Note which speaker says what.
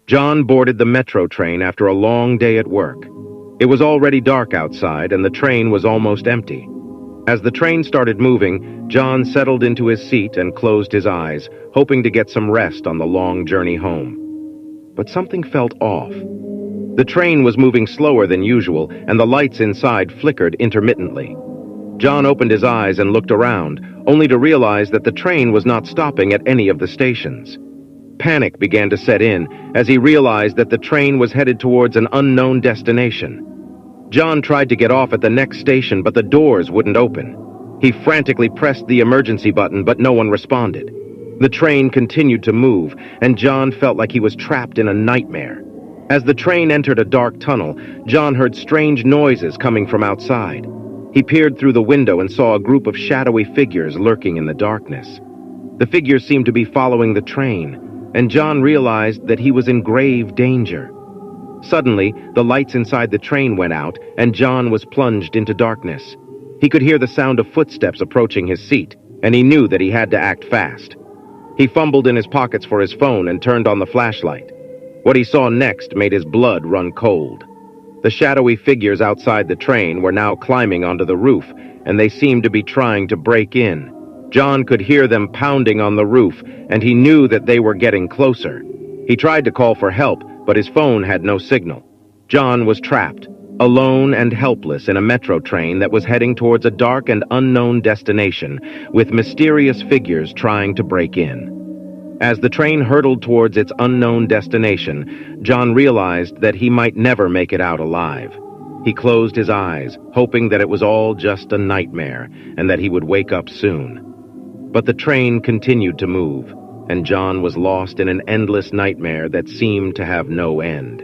Speaker 1: John boarded the metro train after a long day at work. It was already dark outside and the train was almost empty. As the train started moving, John settled into his seat and closed his eyes, hoping to get some rest on the long journey home. But something felt off. The train was moving slower than usual, and the lights inside flickered intermittently. John opened his eyes and looked around, only to realize that the train was not stopping at any of the stations. Panic began to set in as he realized that the train was headed towards an unknown destination. John tried to get off at the next station, but the doors wouldn't open. He frantically pressed the emergency button, but no one responded. The train continued to move, and John felt like he was trapped in a nightmare. As the train entered a dark tunnel, John heard strange noises coming from outside. He peered through the window and saw a group of shadowy figures lurking in the darkness. The figures seemed to be following the train, and John realized that he was in grave danger. Suddenly, the lights inside the train went out, and John was plunged into darkness. He could hear the sound of footsteps approaching his seat, and he knew that he had to act fast. He fumbled in his pockets for his phone and turned on the flashlight. What he saw next made his blood run cold. The shadowy figures outside the train were now climbing onto the roof, and they seemed to be trying to break in. John could hear them pounding on the roof, and he knew that they were getting closer. He tried to call for help, but his phone had no signal. John was trapped, alone and helpless in a metro train that was heading towards a dark and unknown destination, with mysterious figures trying to break in. As the train hurtled towards its unknown destination, John realized that he might never make it out alive. He closed his eyes, hoping that it was all just a nightmare and that he would wake up soon. But the train continued to move, and John was lost in an endless nightmare that seemed to have no end.